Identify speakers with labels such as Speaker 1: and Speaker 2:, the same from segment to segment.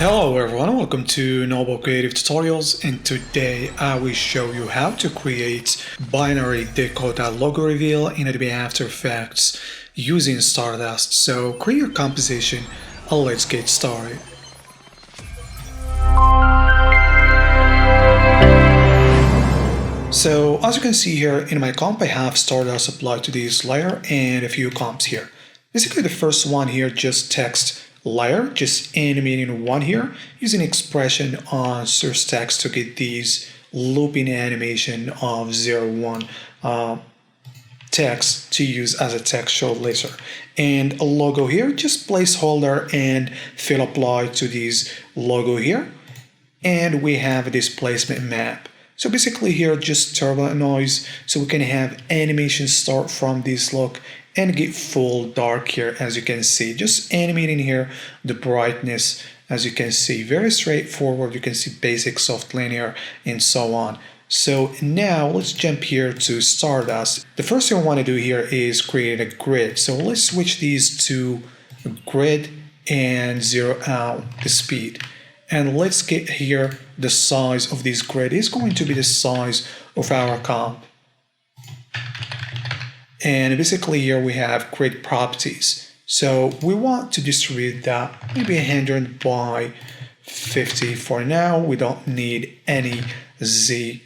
Speaker 1: Hello everyone, welcome to Noble Creative Tutorials, and today I will show you how to create binary decoder logo reveal in Adobe After Effects using Stardust. So create your composition and let's get started. So as you can see here in my comp, I have Stardust applied to this layer and a few comps here. Basically the first one here, just text layer, just animating one here, using expression on source text to get these looping animation of 01 text to use as a textual laser. And a logo here, just placeholder and fill apply to this logo here. And we have a displacement map. So basically here, just turbulent noise, so we can have animation start from this look and get full dark here, as you can see. Just animating here the brightness, as you can see. Very straightforward. You can see basic, soft, linear, and so on. So now let's jump here to Stardust. The first thing I want to do here is create a grid. So let's switch these to grid and zero out the speed. And let's get here the size of this grid is going to be the size of our comp. And basically here we have grid properties. So we want to distribute that maybe 100 by 50 for now. We don't need any Z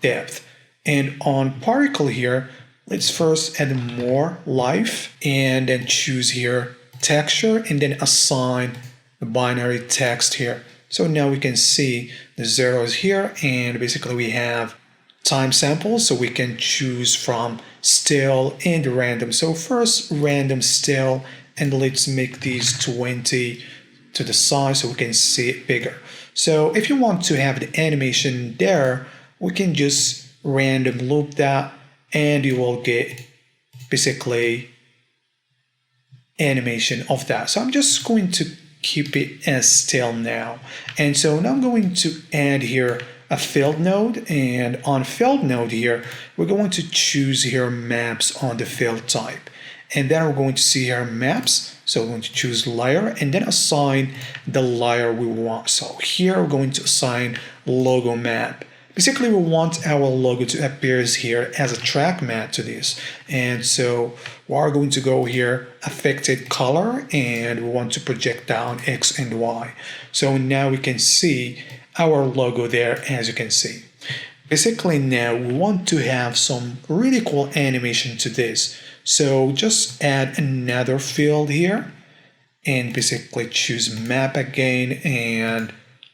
Speaker 1: depth. And on particle here, let's first add more life and then choose here texture and then assign the binary text here. So now we can see the zeros here, and basically we have time samples, so we can choose from still and random. So first random still, and let's make these 20 to the size so we can see it bigger. So if you want to have the animation there, we can just random loop that and you will get basically animation of that. So I'm just going to keep it as still now. And so now I'm going to add here a field node, and on field node here, we're going to choose here maps on the field type. And then we're going to see here maps. So we're going to choose layer and then assign the layer we want. So here we're going to assign logo map. Basically, we want our logo to appear here as a track matte to this. And so we're going to go here, affected color, and we want to project down X and Y. So now we can see our logo there, as you can see. Basically now we want to have some really cool animation to this. So just add another field here and basically choose map again and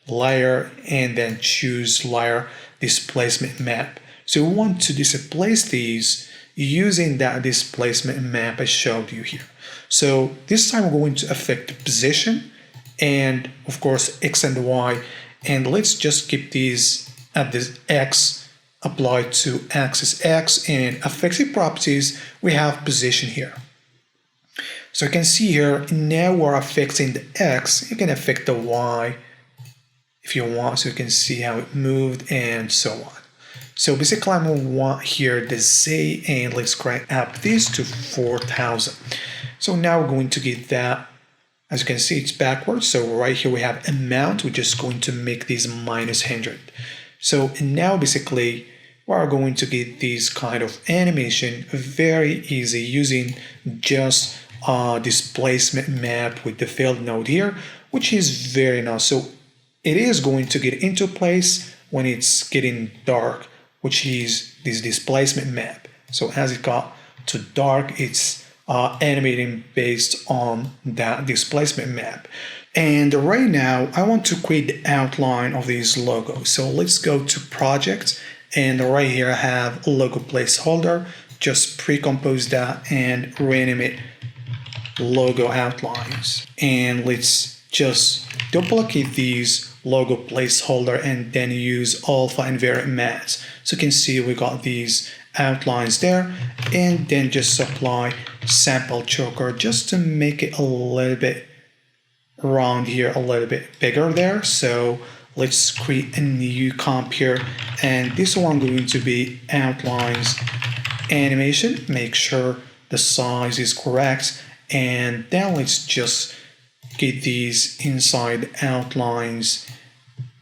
Speaker 1: layer, and then choose layer displacement map. So we want to displace these using that displacement map I showed you here. So this time we're going to affect the position and of course X and Y, and let's just keep these at this X applied to axis X, and affected properties we have position here. So you can see here now we're affecting the X. You can affect the Y if you want, so you can see how it moved and so on. So basically I'm going to want here the Z, and let's crank up this to 4000. So now we're going to get that. As you can see, it's backwards. So right here we have amount. We're just going to make these minus 100. So now basically we're going to get this kind of animation very easy using just a displacement map with the field node here, which is very nice. So it is going to get into place when it's getting dark, which is this displacement map. So as it got to dark, it's animating based on that displacement map. And right now, I want to create the outline of these logos. So let's go to Project, and right here I have a logo placeholder. Just pre-compose that and reanimate logo outlines. And let's just duplicate these logo placeholder and then use alpha invariant matte. So you can see we got these outlines there, and then just apply sample choker just to make it a little bit around here, a little bit bigger there. So let's create a new comp here, and this one going to be outlines animation. Make sure the size is correct, and then let's just get these inside outlines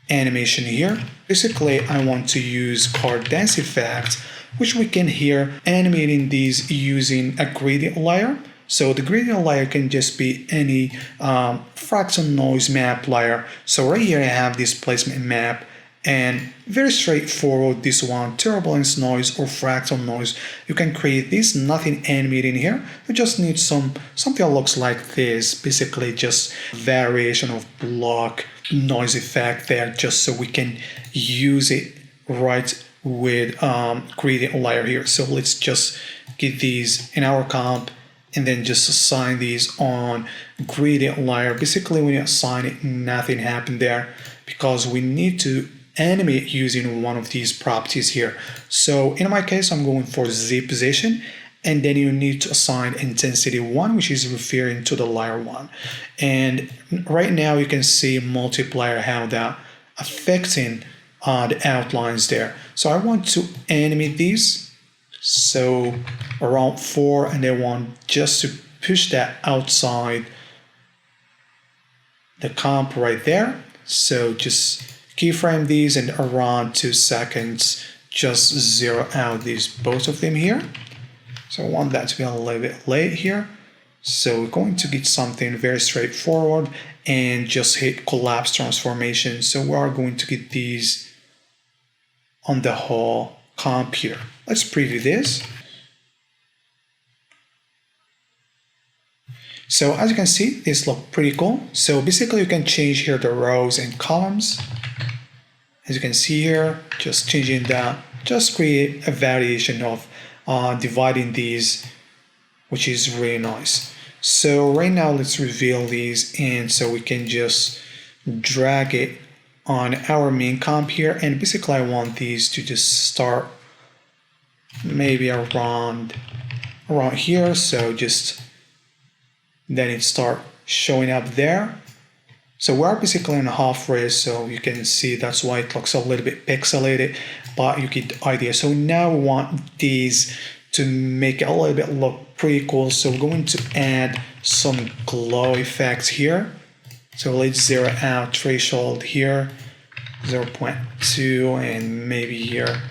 Speaker 1: animation here. Basically, I want to use card dance effect, which we can here animating these using a gradient layer. So the gradient layer can just be any fractal noise map layer. So right here I have displacement map, and very straightforward, this one, turbulence noise or fractal noise. You can create this, nothing animating here. You just need something that looks like this, basically just variation of block noise effect there, just so we can use it right with gradient layer here. So let's just get these in our comp and then just assign these on gradient layer. Basically, when you assign it, nothing happened there because we need to animate using one of these properties here. So in my case, I'm going for Z position, and then you need to assign intensity 1, which is referring to the layer 1. And right now you can see multiplier, how that affecting the outlines there. So I want to animate these, so around 4, and I want just to push that outside the comp right there. So just keyframe these, and around 2 seconds just zero out these, both of them here. So I want that to be a little bit late here. So we're going to get something very straightforward and just hit collapse transformation. So we are going to get these on the whole comp here. Let's preview this. So as you can see, this looks pretty cool. So basically you can change here the rows and columns. As you can see here, just changing that, just create a variation of dividing these, which is really nice. So right now let's reveal these, and so we can just drag it on our main comp here, and basically I want these to just start maybe around here, so just then it start showing up there. So we're basically in a half res, so you can see that's why it looks a little bit pixelated, but you get the idea. So now we want these to make it a little bit look pretty cool. So we're going to add some glow effects here. So let's zero out threshold here, 0.2, and maybe here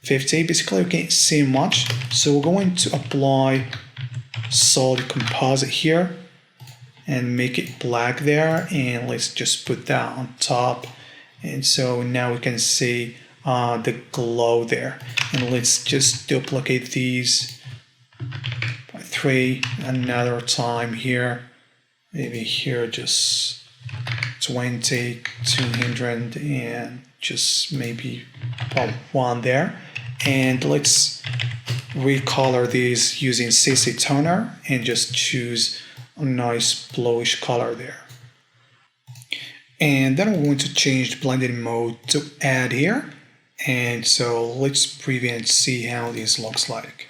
Speaker 1: 50. Basically, you can't see much. So we're going to apply solid composite here and make it black there, and let's just put that on top. And so now we can see the glow there. And let's just duplicate these by 3 another time here. Maybe here just 20, 200, and just maybe about 1 there. And let's recolor these using CC toner and just choose a nice bluish color there. And then I'm going to change the blending mode to add here. And so let's preview and see how this looks like.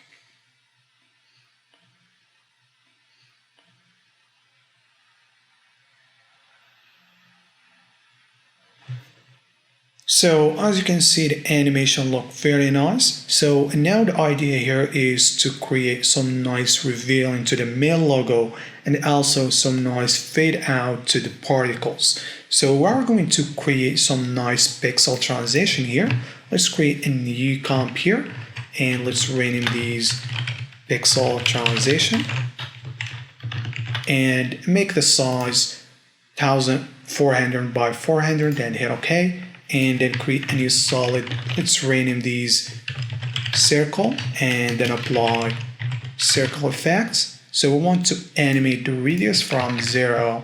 Speaker 1: So as you can see, the animation look very nice. So now the idea here is to create some nice reveal into the main logo and also some nice fade out to the particles. So we're going to create some nice pixel transition here. Let's create a new comp here, and let's rename these pixel transition and make the size 1400 by 400 and hit OK. And then create a new solid. Let's rename these circle and then apply circle effects. So we want to animate the radius from 0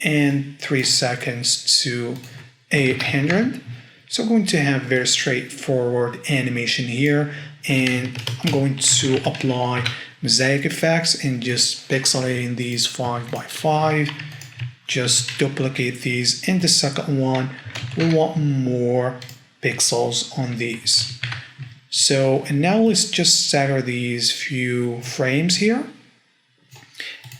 Speaker 1: and 3 seconds to 800. So I'm going to have very straightforward animation here, and I'm going to apply mosaic effects and just pixelating these 5 by 5. Just duplicate these. In the second one, we want more pixels on these. So, and now let's just stagger these few frames here.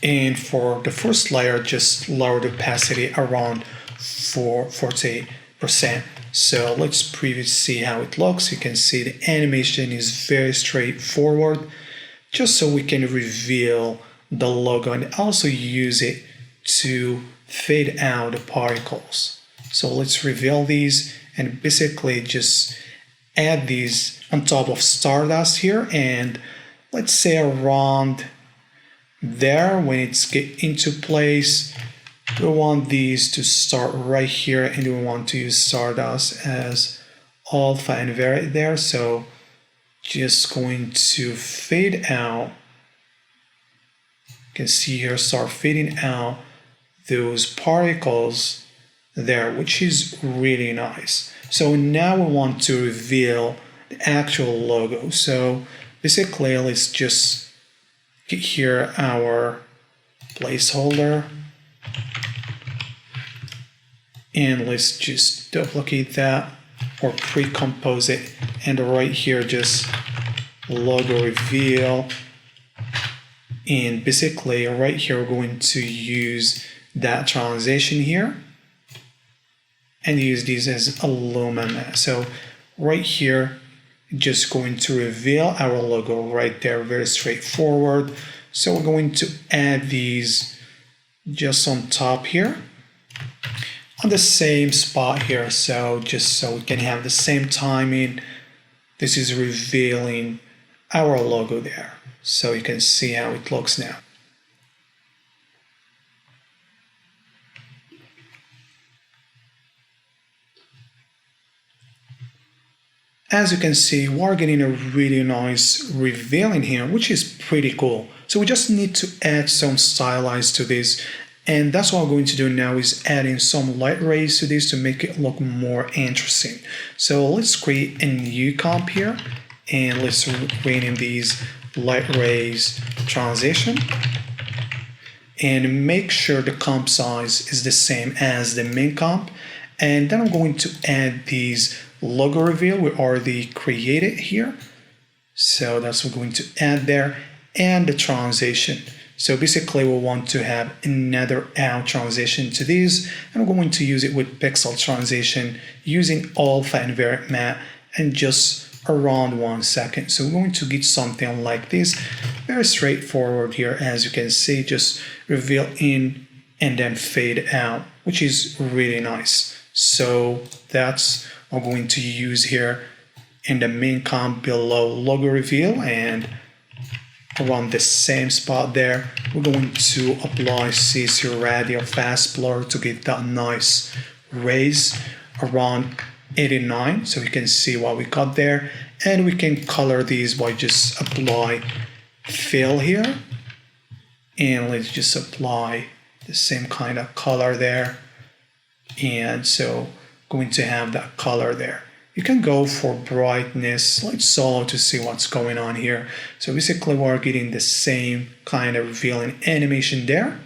Speaker 1: And for the first layer, just lower the opacity around 40%. So let's preview to see how it looks. You can see the animation is very straightforward, just so we can reveal the logo and also use it to fade out the particles. So let's reveal these and basically just add these on top of Stardust here, and let's say around there when it's get into place. We want these to start right here, and we want to use Stardust as alpha and vary there. So just going to fade out. You can see here start fading out those particles there, which is really nice. So now we want to reveal the actual logo. So basically, let's just get here our placeholder, and let's just duplicate that or pre-compose it, and right here just logo reveal, and basically right here we're going to use that transition here and use these as Illumina. So right here just going to reveal our logo right there, very straightforward. So we're going to add these just on top here on the same spot here, so just so we can have the same timing. This is revealing our logo there, so you can see how it looks now. As you can see, we're getting a really nice reveal in here, which is pretty cool. So we just need to add some stylize to this, and that's what I'm going to do now, is adding some light rays to this to make it look more interesting. So let's create a new comp here, and let's rename these light rays transition, and make sure the comp size is the same as the main comp. And then I'm going to add these logo reveal we already created here. So that's what we're going to add there, and the transition. So basically we want to have another out transition to these, and we're going to use it with pixel transition using alpha and vary matte, and just around 1 second. So we're going to get something like this, very straightforward here. As you can see, just reveal in and then fade out, which is really nice. So that's what we're going to use here in the main comp below logo reveal, and around the same spot there we're going to apply CC radial fast blur to get that nice raise around 89, so you can see what we got there. And we can color these by just apply fill here, and let's just apply the same kind of color there, and so going to have that color there. You can go for brightness like solo to see what's going on here. So basically we're getting the same kind of revealing animation there.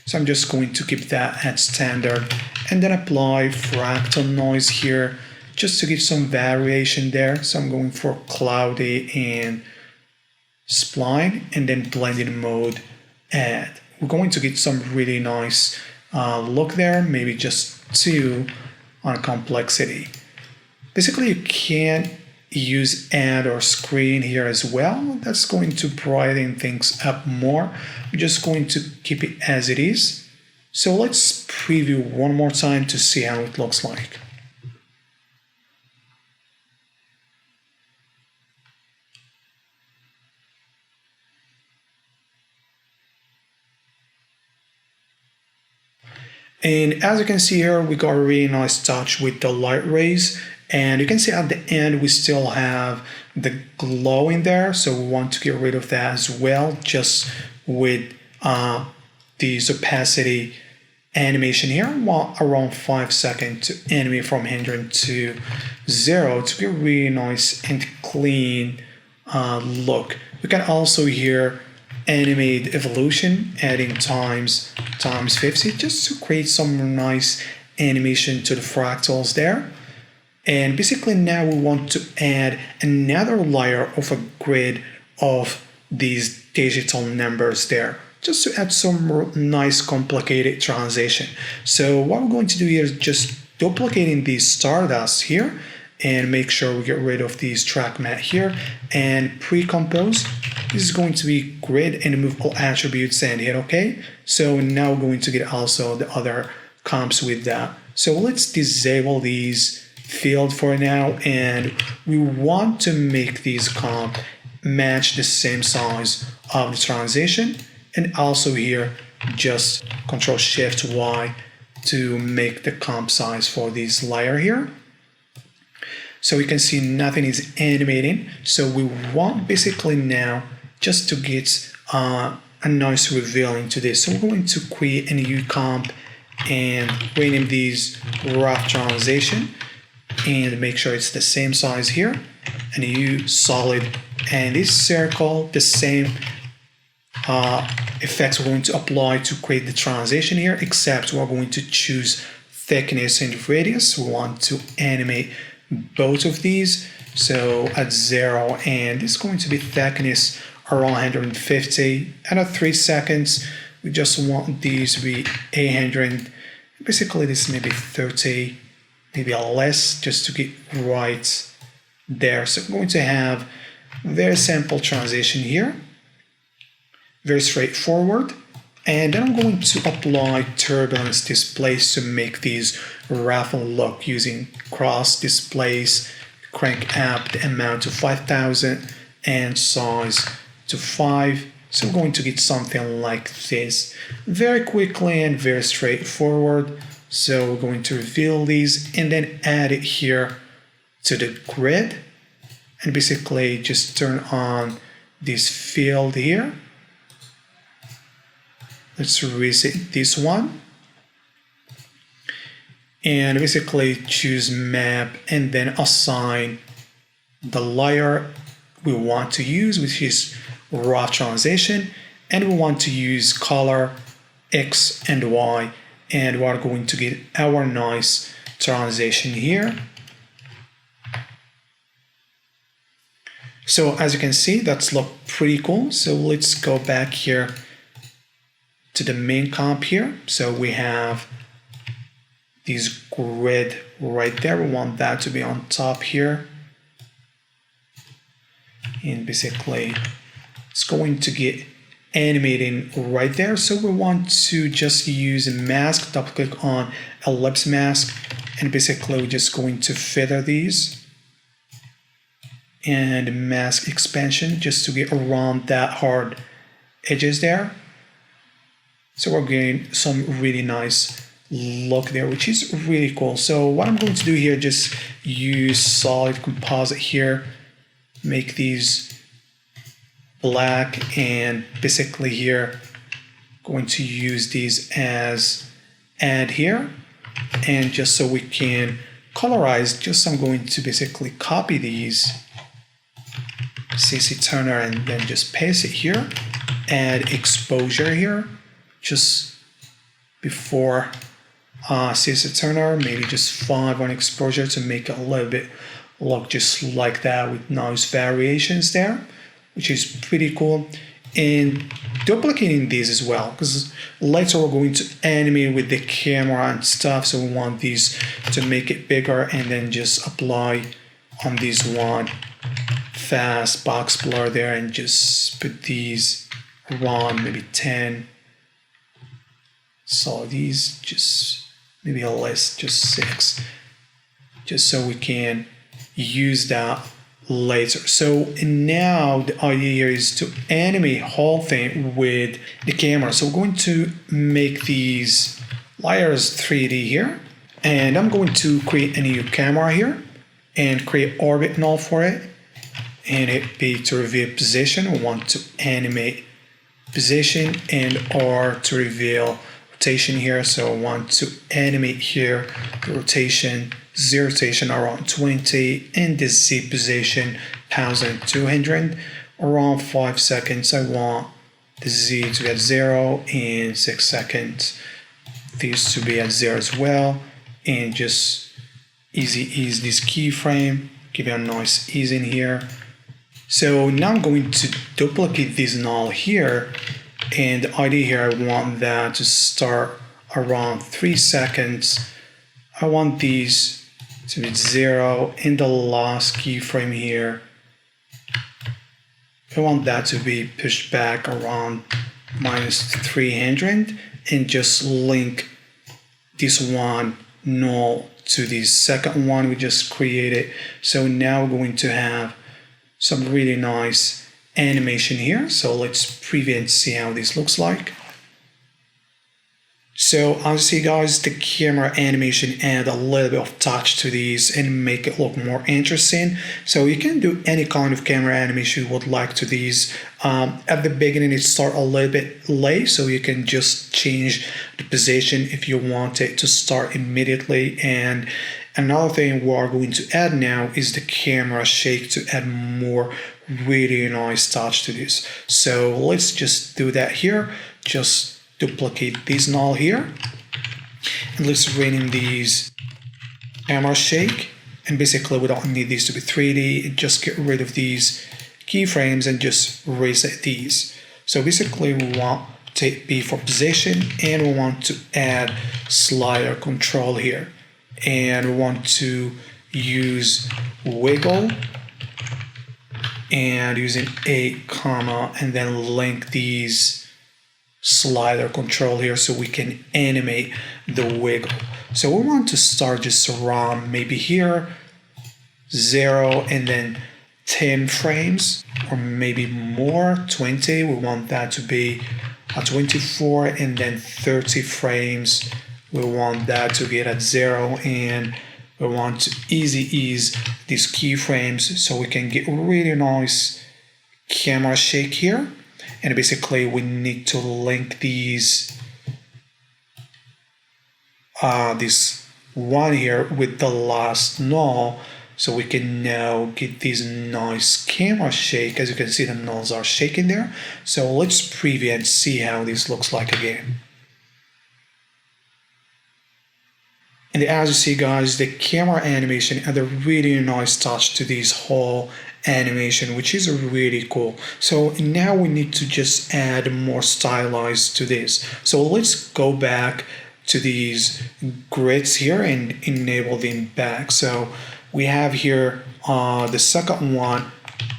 Speaker 1: So I'm just going to keep that at standard, and then apply fractal noise here just to give some variation there. So I'm going for cloudy and spline, and then blending mode add. We're going to get some really nice look there, maybe just 2 on complexity. Basically, you can use add or screen here as well. That's going to brighten things up more. I'm just going to keep it as it is. So let's preview one more time to see how it looks like. And as you can see here, we got a really nice touch with the light rays. And you can see at the end, we still have the glow in there. So we want to get rid of that as well, just with the opacity animation here. Around 5 seconds to animate from 100 to 0 to get a really nice and clean look. We can also here animate evolution, adding times 50, just to create some nice animation to the fractals there. And basically now we want to add another layer of a grid of these digital numbers there, just to add some nice complicated transition. So what we're going to do here is just duplicating these Stardust here, and make sure we get rid of these track matte here, and pre-compose This is going to be grid and remove all attributes and hit OK. So now we're going to get also the other comps with that. So let's disable these field for now, and we want to make these comp match the same size of the transition, and also here just Ctrl+Shift+Y to make the comp size for this layer here. So you can see nothing is animating. So we want basically now just to get a nice reveal into this. So we're going to create a new comp and rename these rough transition and make sure it's the same size here. And new solid, and this circle, the same effects we're going to apply to create the transition here, except we're going to choose thickness and radius. We want to animate both of these, so at 0, and it's going to be thickness around 150, and at 3 seconds we just want these to be 800, basically this may be 30, maybe a less, just to get right there. So we're going to have very simple transition here, very straightforward. And then I'm going to apply turbulence displays to make these raffle look using cross displays, crank up the amount to 5000 and size to 5. So we're going to get something like this very quickly and very straightforward. So we're going to reveal these and then add it here to the grid, and basically just turn on this field here. Let's reset this one and basically choose map and then assign the layer we want to use, which is raw transition, and we want to use color X and Y, and we're going to get our nice transition here. So as you can see, that's look pretty cool. So let's go back here to the main comp here. So we have this grid right there. We want that to be on top here. And basically it's going to get animating right there. So we want to just use a mask, double click on ellipse mask, and basically we're just going to feather these and mask expansion just to get around that hard edges there. So we're getting some really nice look there, which is really cool. So what I'm going to do here, just use solid composite here, make these black, and basically here going to use these as add here, and just so we can colorize, just I'm going to basically copy these CC Turner and then just paste it here, add exposure here just before CC Turner, maybe just 5 on exposure to make it a little bit look just like that with nice variations there, which is pretty cool. And duplicating these as well, because later we're going to animate with the camera and stuff, so we want these to make it bigger, and then just apply on this one fast box blur there and just put these around maybe 10. So these just maybe a less, just 6, just so we can use that later. So now the idea here is to animate whole thing with the camera. So we're going to make these layers 3D here, and I'm going to create a new camera here and create orbit null for it, and hit P to reveal position. We want to animate position, and R to reveal rotation here. So I want to animate here the rotation, Z rotation around 20, and the Z position 1200 around 5 seconds. I want the Z to be at 0 and 6 seconds. These to be at 0 as well, and just easy ease this keyframe, give it a nice ease in here. So now I'm going to duplicate this null here, and the idea here, I want that to start around 3 seconds. I want these to be 0 in the last keyframe here I want that to be pushed back around -300 and just link this one null to the second one we just created. So now we're going to have some really nice animation here. So let's preview and see how this looks like. So obviously guys, the camera animation add a little bit of touch to these and make it look more interesting. So you can do any kind of camera animation you would like to these. At the beginning it start a little bit late, so you can just change the position if you want it to start immediately. And another thing we are going to add now is the camera shake to add more really nice touch to this. So let's just do that here. Just duplicate this null here, and let's rename these camera shake. And basically we don't need these to be 3D, just get rid of these keyframes and just reset these. So basically we want to be for position, and we want to add slider control here, and we want to use wiggle and using a comma and then link these slider control here so we can animate the wiggle. So we want to start just around maybe here 0 and then 10 frames, or maybe more, 20. We want that to be at 24, and then 30 frames we want that to get at 0, and we want to easy ease these keyframes so we can get really nice camera shake here. And basically we need to link these this one here with the last null, so we can now get these nice camera shake. As you can see, the nulls are shaking there. So let's preview and see how this looks like again. And as you see guys, the camera animation had a really nice touch to this whole animation, which is really cool. So now we need to just add more stylized to this. So let's go back to these grids here and enable them back. So we have here the second one.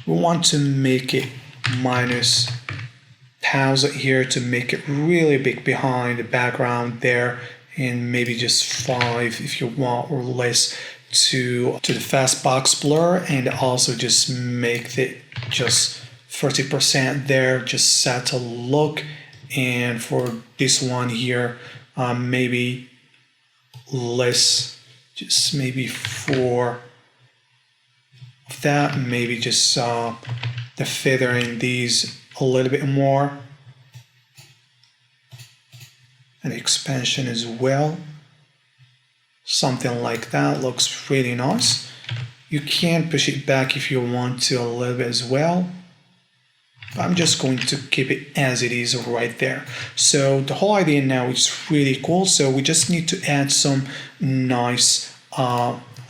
Speaker 1: We want to make it -1000 here to make it really big behind the background there, and maybe just 5 if you want, or less to the fast box blur, and also just make it just 30% there, just set a look. And for this one here, maybe less, just maybe 4 of that, maybe just the feathering these a little bit more, and expansion as well. Something like that looks really nice. You can push it back if you want to a little bit as well. I'm just going to keep it as it is right there. So the whole idea now is really cool. So we just need to add some nice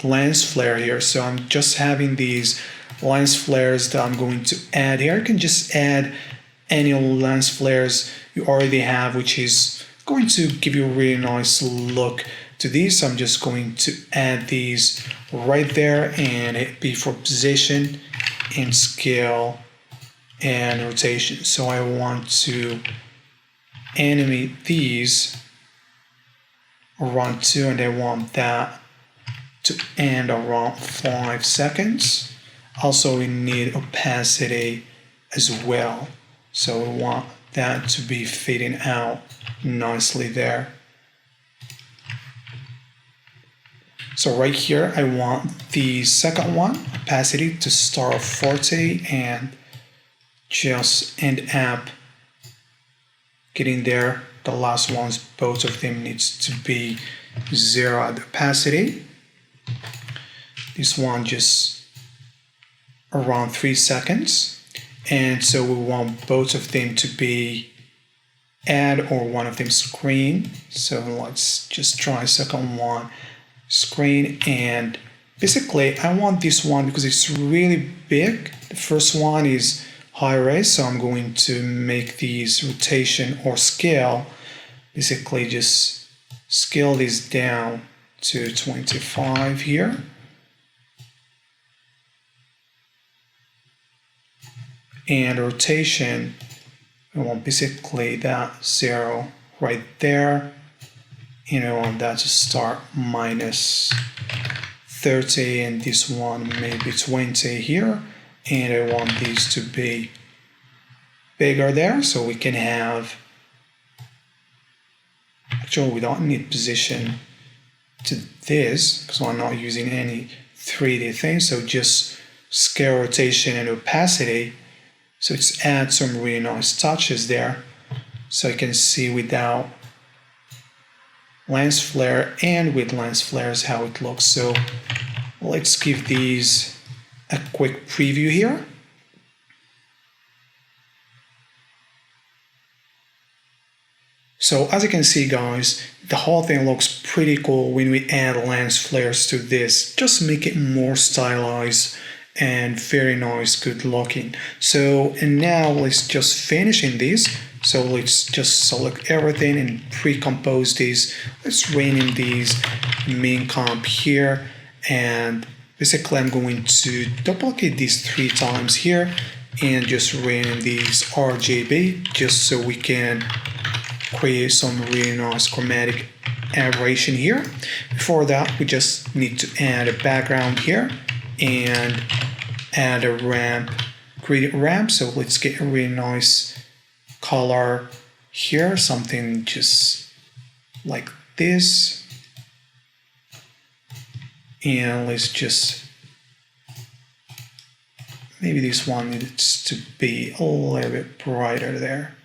Speaker 1: lens flare here. So I'm just having these lens flares that I'm going to add here. You can just add any lens flares you already have, which is going to give you a really nice look to these. I'm just going to add these right there, and hit B for position and scale and rotation. So I want to animate these around 2, and I want that to end around 5 seconds. Also we need opacity as well, so we want that to be fading out nicely there. So right here I want the second one, opacity, to start at 40 and just end up getting there. The last ones, both of them needs to be 0 at opacity. This one just around 3 seconds. And so we want both of them to be add, or one of them screen. So let's just try second one, screen. And basically I want this one because it's really big. The first one is high res, so I'm going to make these rotation or scale, basically just scale this down to 25 here. and rotation, we want basically that 0 right there, and I want that to start minus 30, and this one maybe 20 here, and I want these to be bigger there, so we can have, actually we don't need position to this because I'm not using any 3D thing, so just scale rotation and opacity. So it's add some really nice touches there, so you can see without lens flare and with lens flares how it looks. So let's give these a quick preview here. So as you can see, guys, the whole thing looks pretty cool when we add lens flares to this. Just make it more stylized and very nice, good looking. So, and now let's just finish in this. So let's just select everything and pre-compose these. Let's rename these main comp here, and basically I'm going to duplicate these 3 times here and just rename these RGB just so we can create some really nice chromatic aberration here. Before that, we just need to add a background here and add a ramp, gradient ramp. So let's get a really nice color here, something just like this. And let's just, maybe this one needs to be a little bit brighter there.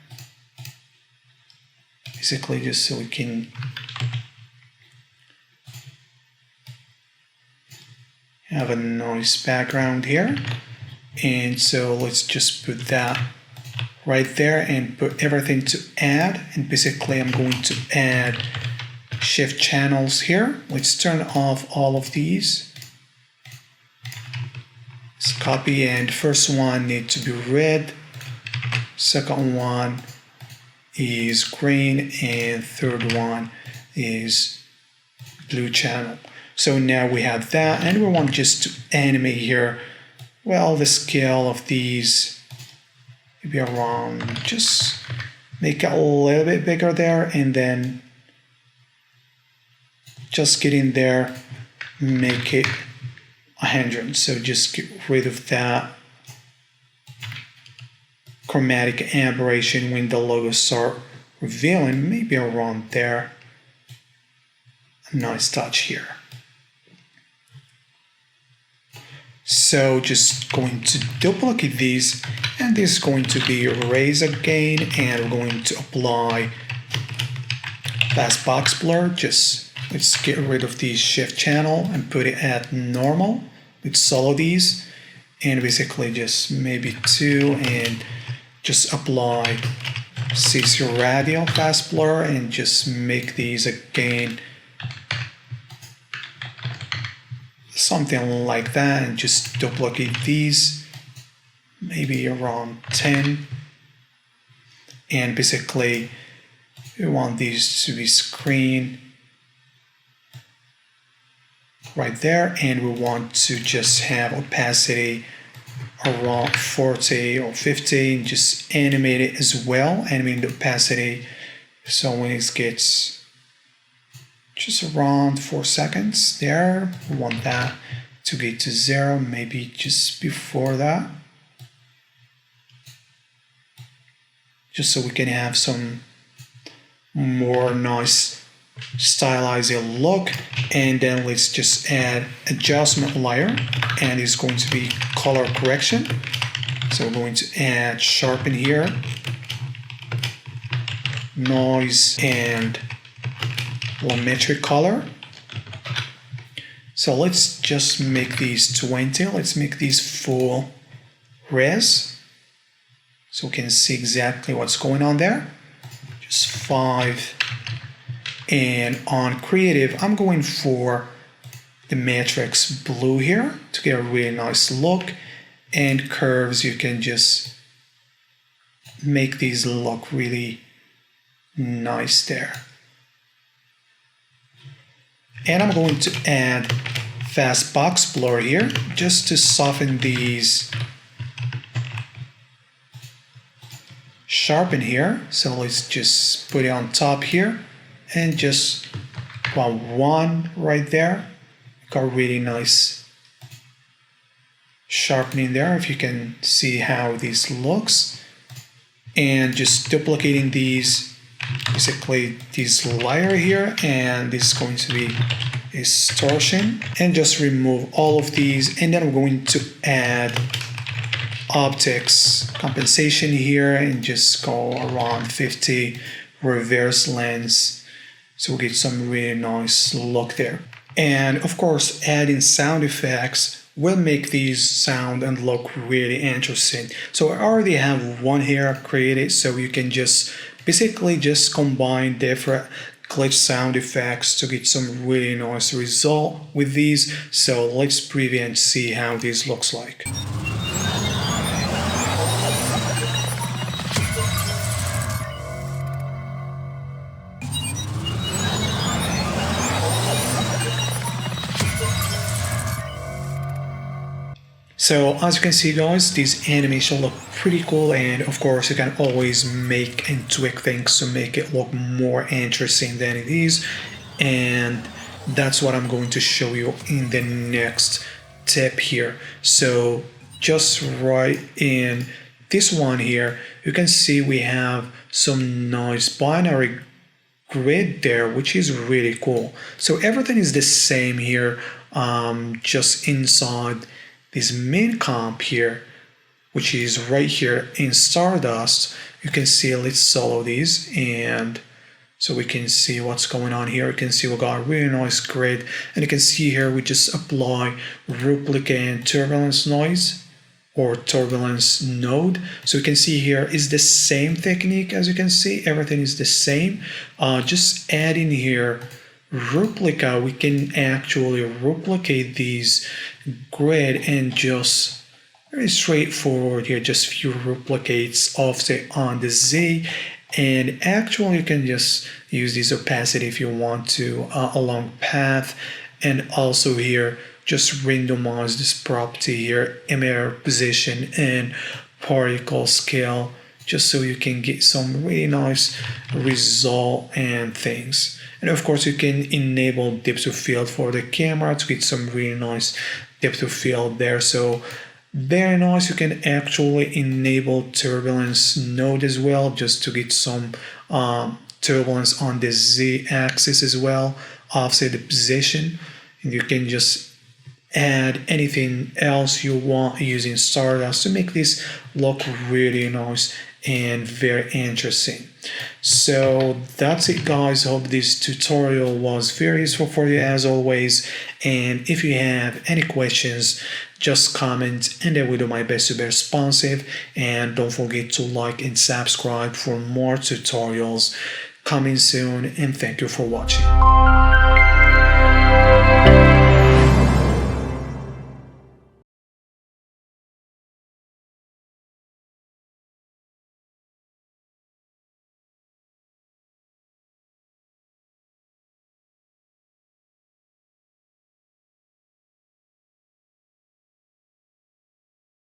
Speaker 1: Basically just so we can have a nice background here. And so let's just put that right there and put everything to add. And basically I'm going to add shift channels here. Let's turn off all of these. Let's copy, and first one needs to be red, second one is green, and third one is blue channel. So now we have that, and we want just to animate here, well, the scale of these maybe around, just make it a little bit bigger there, and then just get in there, make it 100. So just get rid of that chromatic aberration when the logos start revealing, maybe around there. A nice touch here. So just going to duplicate these, and this is going to be erase again, and we're going to apply fast box blur. Just let's get rid of the shift channel and put it at normal. Let's solo these, and basically just maybe 2, and just apply CC radial fast blur and just make these again something like that, and just duplicate these maybe around 10, and basically we want these to be screen right there, and we want to just have opacity around 40 or 50, and just animate it as well, animate the opacity, so when it gets just around 4 seconds there, we want that to get to 0, maybe just before that, just so we can have some more nice stylizing look. And then let's just add adjustment layer, and it's going to be color correction. So we're going to add sharpen here, noise, and volumetric color. So let's just make these 20. Let's make these full res so we can see exactly what's going on there. Just 5. And on creative, I'm going for the matrix blue here to get a really nice look. And curves, you can just make these look really nice there. And I'm going to add fast box blur here just to soften these sharpen here. So let's just put it on top here and just one right there. Got really nice sharpening there, if you can see how this looks. And just duplicating these, basically this layer here, and this is going to be distortion, and just remove all of these. And then I'm going to add optics compensation here and just go around 50 reverse lens, so we get some really nice look there. And of course, adding sound effects will make these sound and look really interesting. So I already have one here created, so you can just basically just combine different glitch sound effects to get some really nice result with these. So let's preview and see how this looks like. So as you can see guys, this animation look pretty cool, and of course you can always make and tweak things to make it look more interesting than it is, and that's what I'm going to show you in the next tip here. So just right in this one here, you can see we have some nice binary grid there, which is really cool. So everything is the same here, just inside this main comp here, which is right here in Stardust. You can see, let's solo these, and so we can see what's going on here. You can see we got a really nice grid, and you can see here we just apply replicate turbulence noise or turbulence node. So you can see here is the same technique. As you can see, everything is the same. Just adding here replica, we can actually replicate these grid and just very straightforward here, just few replicates offset on the Z, and actually you can just use this opacity if you want to along path, and also here just randomize this property here, emitter position and particle scale, just so you can get some really nice result and things. And of course you can enable depth of field for the camera to get some really nice depth of field there. So very nice. You can actually enable turbulence node as well, just to get some turbulence on the Z axis as well, offset the position. And you can just add anything else you want using Stardust to make this look really nice and very interesting. So that's it guys. Hope this tutorial was very useful for you as always, and if you have any questions, just comment and I will do my best to be responsive. And don't forget to like and subscribe for more tutorials coming soon, and thank you for watching.